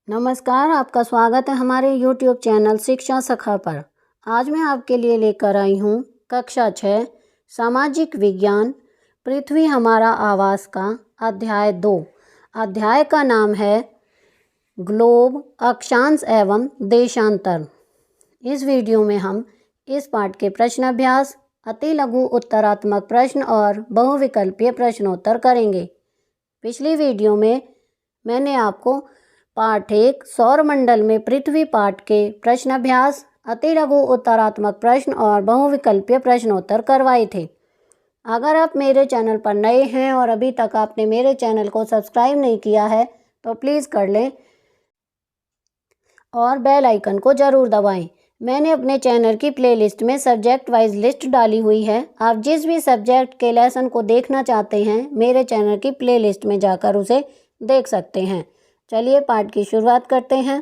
नमस्कार, आपका स्वागत है हमारे YouTube चैनल शिक्षा सखा पर। आज मैं आपके लिए लेकर आई हूँ कक्षा 6 सामाजिक विज्ञान पृथ्वी हमारा आवास का अध्याय 2। अध्याय का नाम है ग्लोब, अक्षांश एवं देशांतर। इस वीडियो में हम इस पाठ के प्रश्न अभ्यास, अति लघु उत्तरात्मक प्रश्न और बहुविकल्पीय प्रश्नोत्तर करेंगे। पिछली वीडियो में मैंने आपको पाठ 1 सौरमंडल में पृथ्वी पाठ के प्रश्न अभ्यास, अति लघु उत्तरात्मक प्रश्न और बहुविकल्पीय प्रश्नोत्तर करवाए थे। अगर आप मेरे चैनल पर नए हैं और अभी तक आपने मेरे चैनल को सब्सक्राइब नहीं किया है तो प्लीज़ कर लें और बेल आइकन को ज़रूर दबाएं। मैंने अपने चैनल की प्लेलिस्ट में सब्जेक्ट वाइज लिस्ट डाली हुई है। आप जिस भी सब्जेक्ट के लेसन को देखना चाहते हैं मेरे चैनल की प्लेलिस्ट में जाकर उसे देख सकते हैं। चलिए पाठ की शुरुआत करते हैं।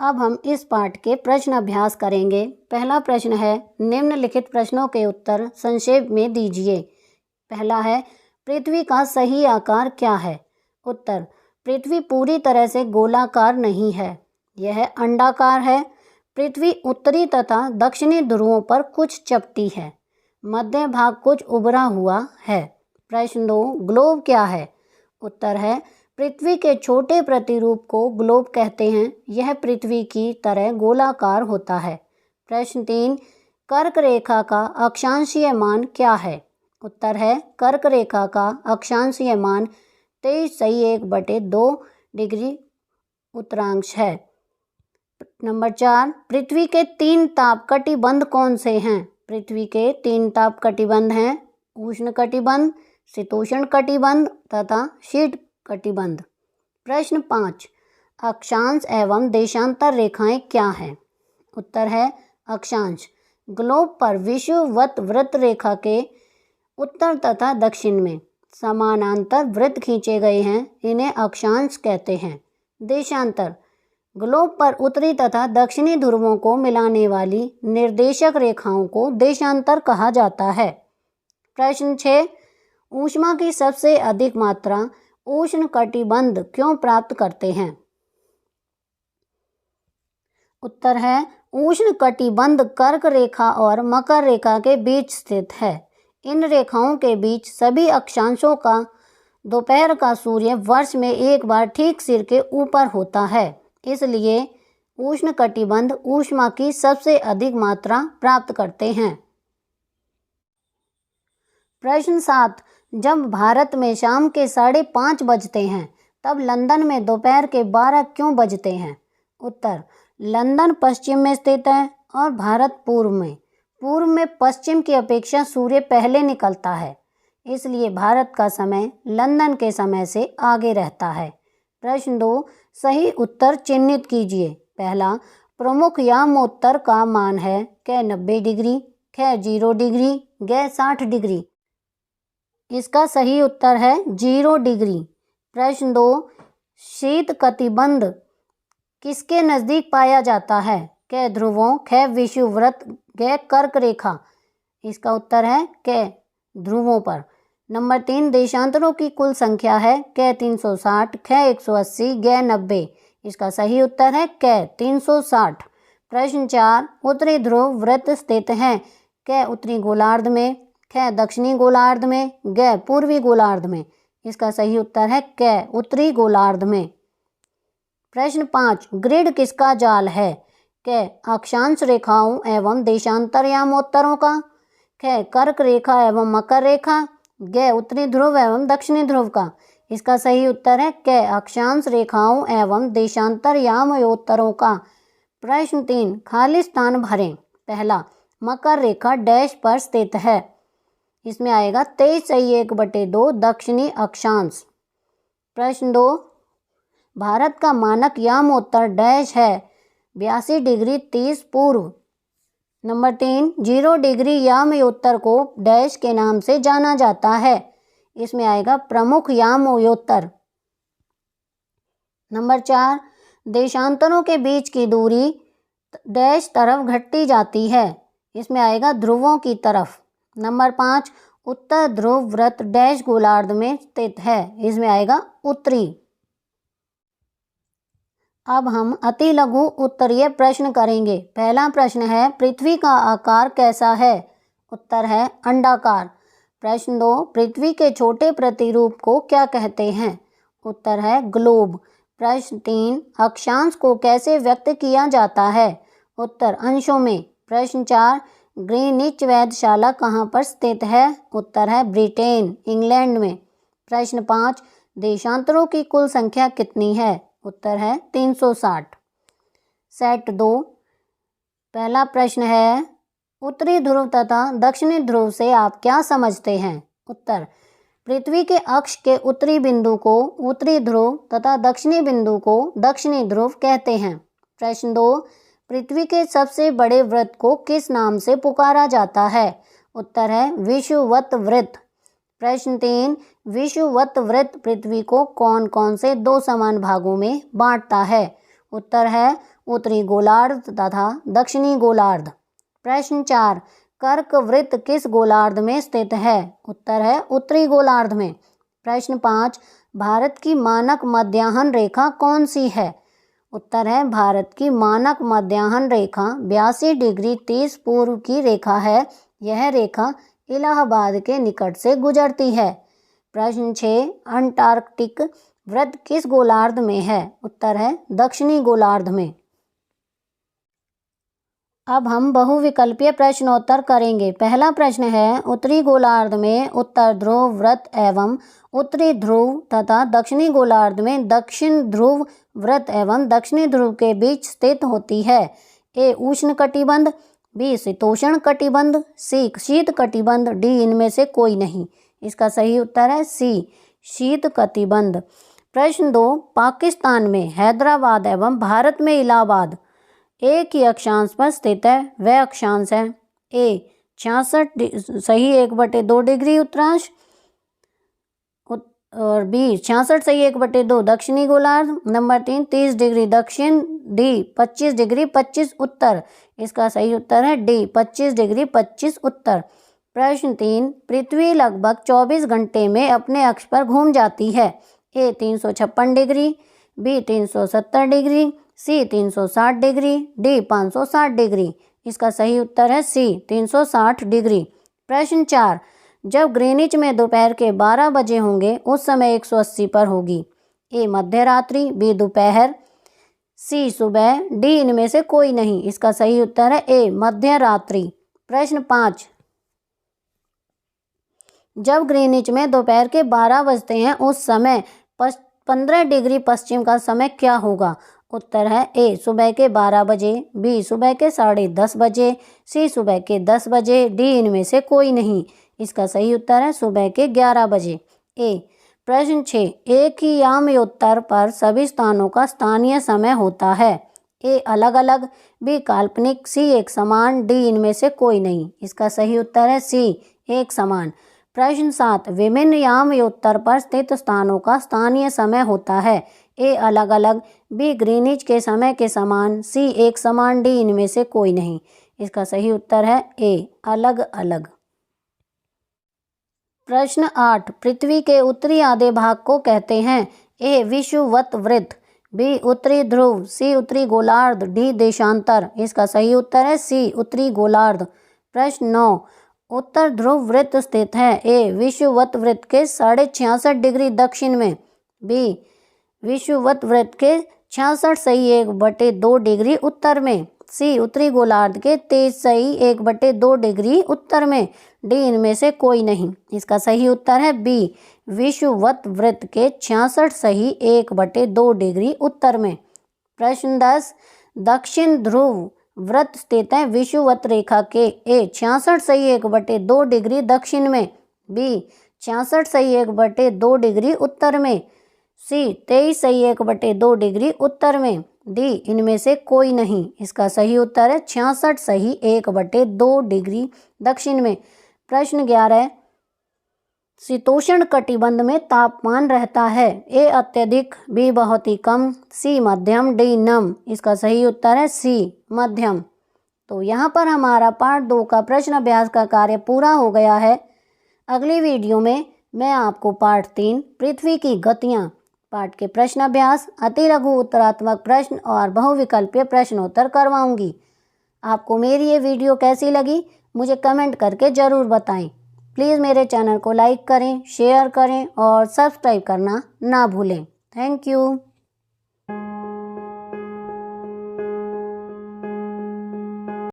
अब हम इस पाठ के प्रश्न अभ्यास करेंगे। पहला प्रश्न है, निम्नलिखित प्रश्नों के उत्तर संक्षेप में दीजिए। पहला है, पृथ्वी का सही आकार क्या है? उत्तर, पृथ्वी पूरी तरह से गोलाकार नहीं है, यह अंडाकार है। पृथ्वी उत्तरी तथा दक्षिणी ध्रुवों पर कुछ चपटी है, मध्य भाग कुछ उभरा हुआ है। प्रश्न 2, ग्लोब क्या है? उत्तर है, पृथ्वी के छोटे प्रतिरूप को ग्लोब कहते हैं। यह पृथ्वी की तरह गोलाकार होता है। प्रश्न 3, कर्क रेखा का अक्षांशीय मान क्या है? उत्तर है, कर्क रेखा का अक्षांशीय मान 23.1/2 डिग्री उत्तरांश है। नंबर 4, पृथ्वी के 3 ताप कटिबंध कौन से हैं? पृथ्वी के 3 ताप कटिबंध हैं उष्ण कटिबंध, शीतोष्ण कटिबंध तथा शीत कटिबंध। प्रश्न 5, अक्षांश एवं देशांतर रेखाएं क्या हैं? उत्तर है, अक्षांश ग्लोब पर विषुवत वृत्त रेखा के उत्तर तथा दक्षिण में समानांतर वृत्त खींचे गए हैं, इन्हें अक्षांश कहते हैं। देशांतर ग्लोब पर उत्तरी तथा दक्षिणी ध्रुवों को मिलाने वाली निर्देशक रेखाओं को देशांतर कहा जाता है। प्रश्न 6, ऊष्मा की सबसे अधिक मात्रा उष्ण कटिबंध क्यों प्राप्त करते हैं? उत्तर है, उष्ण कटिबंध कर्क रेखा और मकर रेखा के बीच स्थित है। इन रेखाओं के बीच सभी अक्षांशों का दोपहर का सूर्य वर्ष में एक बार ठीक सिर के ऊपर होता है, इसलिए उष्ण कटिबंध ऊष्मा की सबसे अधिक मात्रा प्राप्त करते हैं। प्रश्न 7, जब भारत में शाम के 5:30 बजते हैं तब लंदन में दोपहर के 12 क्यों बजते हैं? उत्तर, लंदन पश्चिम में स्थित है और भारत पूर्व में। पूर्व में पश्चिम की अपेक्षा सूर्य पहले निकलता है, इसलिए भारत का समय लंदन के समय से आगे रहता है। प्रश्न 2, सही उत्तर चिन्हित कीजिए। पहला, प्रमुख यामोत्तर का मान है क 90 डिग्री, ख 0 डिग्री, ग 60 डिग्री। इसका सही उत्तर है 0 डिग्री। प्रश्न 2, शीत कटिबंध किसके नज़दीक पाया जाता है? क ध्रुवों, ख विषुववृत्त, ग कर्क रेखा। इसका उत्तर है क ध्रुवों पर। नंबर 3, देशांतरों की कुल संख्या है क 360, ख 180, ग 90। इसका सही उत्तर है क 360। प्रश्न 4, उत्तरी ध्रुव वृत्त स्थित हैं क उत्तरी गोलार्ध में, ख दक्षिणी गोलार्ध में, ग पूर्वी गोलार्ध में। इसका सही उत्तर है क उत्तरी गोलार्ध में। प्रश्न 5, ग्रिड किसका जाल है? क अक्षांश रेखाओं एवं देशांतर यामोत्तरों का, ख कर्क रेखा एवं मकर रेखा, ग उत्तरी ध्रुव एवं दक्षिणी ध्रुव का। इसका सही उत्तर है क अक्षांश रेखाओं एवं देशांतर यामोत्तरों का। प्रश्न 3, खाली स्थान भरें। पहला, मकर रेखा डैश पर स्थित है, इसमें आएगा 23.1/2 दक्षिणी अक्षांश। प्रश्न 2, भारत का मानक यामोत्तर डैश है 82 डिग्री 30 पूर्व। नंबर 3, 0 डिग्री यामोत्तर को डैश के नाम से जाना जाता है, इसमें आएगा प्रमुख यामोत्तर। नंबर 4, देशांतरों के बीच की दूरी डैश तरफ घटती जाती है, इसमें आएगा ध्रुवों की तरफ। नंबर 5, उत्तर ध्रुव वृत्त डैश गोलार्ध में स्थित है, इसमें आएगा उत्तरी। अब हम अति लघु उत्तरीय प्रश्न करेंगे। पहला प्रश्न है, पृथ्वी का आकार कैसा है? उत्तर है अंडाकार। प्रश्न 2, पृथ्वी के छोटे प्रतिरूप को क्या कहते हैं? उत्तर है ग्लोब। प्रश्न 3, अक्षांश को कैसे व्यक्त किया जाता है? उत्तर अंशों में। प्रश्न 4, ग्रीनिच वेधशाला कहाँ पर स्थित है? उत्तर है ब्रिटेन, इंग्लैंड में। प्रश्न 5, देशांतरों की कुल संख्या कितनी है? उत्तर है 360। सेट 2, पहला प्रश्न है, उत्तरी ध्रुव तथा दक्षिणी ध्रुव से आप क्या समझते हैं? उत्तर, पृथ्वी के अक्ष के उत्तरी बिंदु को उत्तरी ध्रुव तथा दक्षिणी बिंदु को दक्षिणी ध्रुव कहते हैं। प्रश्न 2, पृथ्वी के सबसे बड़े वृत्त को किस नाम से पुकारा जाता है? उत्तर है विषुवत वृत्त। प्रश्न 3, विषुवत वृत्त पृथ्वी को कौन कौन से 2 समान भागों में बांटता है? उत्तर है उत्तरी गोलार्ध तथा दक्षिणी गोलार्ध। प्रश्न 4, कर्क वृत्त किस गोलार्ध में स्थित है? उत्तर है उत्तरी गोलार्ध में। प्रश्न 5, भारत की मानक मध्याह्न रेखा कौन सी है? उत्तर है भारत की मानक मध्याह्न रेखा 82 डिग्री 30 पूर्व की रेखा है। यह रेखा इलाहाबाद के निकट से गुजरती है। प्रश्न 6, अंटार्कटिक वृत्त किस गोलार्ध में है? उत्तर है दक्षिणी गोलार्ध में। अब हम बहुविकल्पीय प्रश्नोत्तर करेंगे। पहला प्रश्न है, उत्तरी गोलार्ध में उत्तर ध्रुव वृत्त एवं उत्तरी ध्रुव तथा दक्षिणी गोलार्ध में दक्षिण ध्रुव वृत्त एवं दक्षिणी ध्रुव के बीच स्थित होती है। ए उष्ण कटिबंध, बी शीतोष्ण कटिबंध, सी शीत कटिबंध, डी इनमें से कोई नहीं। इसका सही उत्तर है सी शीत कटिबंध। प्रश्न 2, पाकिस्तान में हैदराबाद एवं भारत में इलाहाबाद एक ही अक्षांश पर स्थित है, वह अक्षांश है ए 66 सही 1/2 डिग्री उत्तरांश और बी 66 सही 1/2 दक्षिणी गोलार्ध। नंबर 3, 30 डिग्री दक्षिण, डी 25 डिग्री 25 उत्तर। इसका सही उत्तर है डी 25 डिग्री 25 उत्तर। प्रश्न 3, पृथ्वी लगभग 24 घंटे में अपने अक्ष पर घूम जाती है। ए 356 डिग्री, बी 370 डिग्री, सी 360 डिग्री, डी 560 डिग्री। इसका सही उत्तर है सी 360 डिग्री। प्रश्न 4, जब ग्रीनिच में दोपहर के 12 बजे होंगे उस समय 180 पर होगी। ए मध्य रात्रि, बी दोपहर, सी सुबह, डी इनमें से कोई नहीं। इसका सही उत्तर है ए मध्य रात्रि। प्रश्न 5, जब ग्रीनिच में दोपहर के 12 बजते हैं उस समय 15 डिग्री पश्चिम का समय क्या होगा? उत्तर है ए सुबह के 12 बजे, बी सुबह के 10:30 बजे, सी सुबह के 10 बजे, डी इनमें से कोई नहीं। इसका सही उत्तर है सुबह के 11 बजे। ए प्रश्न 6, एक ही यामयोत्तर पर सभी स्थानों का स्थानीय समय होता है। ए अलग अलग, बी काल्पनिक, सी एक समान, डी इनमें से कोई नहीं। इसका सही उत्तर है सी एक समान। प्रश्न 7, विभिन्न यामयोत्तर पर स्थित स्थानों का स्थानीय समय होता है। ए अलग अलग, बी ग्रीनिच के समय के समान, सी एक समान, डी इनमें से कोई नहीं। इसका सही उत्तर है ए अलग अलग। प्रश्न 8, पृथ्वी के उत्तरी आधे भाग को कहते हैं। ए विषुवत वृत्त, बी उत्तरी ध्रुव, सी उत्तरी गोलार्ध, डी देशांतर। इसका सही उत्तर है सी उत्तरी गोलार्ध। प्रश्न 9, उत्तर ध्रुव वृत्त स्थित है। ए विषुवत वृत्त के 66.5 डिग्री दक्षिण में, बी विषुवत वृत्त के 66 सही 1/2 डिग्री उत्तर में, सी उत्तरी गोलार्ध के 23 सही 1/2 डिग्री उत्तर में, डी इनमें से कोई नहीं। इसका सही उत्तर है बी विषुवत वृत्त के 66 सही 1/2 डिग्री उत्तर में। प्रश्न 10, दक्षिण ध्रुव वृत्त स्थित है विषुवत रेखा के। ए 66 सही 1/2 डिग्री दक्षिण में, बी 66 सही 1/2 डिग्री उत्तर में, सी 23 सही 1/2 डिग्री उत्तर में, डी इनमें से कोई नहीं। इसका सही उत्तर है 66 सही 1/2 डिग्री दक्षिण में। प्रश्न 11, शीतोष्ण कटिबंध में तापमान रहता है? ए अत्यधिक, बी बहुत ही कम, सी मध्यम, डी नम। इसका सही उत्तर है सी मध्यम। तो यहाँ पर हमारा पार्ट 2 का प्रश्न अभ्यास का कार्य पूरा हो गया है। अगली वीडियो में मैं आपको पार्ट 3 पृथ्वी की गतियाँ पाठ के प्रश्न अभ्यास, अति लघु उत्तरात्मक प्रश्न और बहुविकल्पीय प्रश्नोत्तर करवाऊंगी। आपको मेरी ये वीडियो कैसी लगी मुझे कमेंट करके ज़रूर बताएं। प्लीज़ मेरे चैनल को लाइक करें, शेयर करें और सब्सक्राइब करना ना भूलें। Thank you.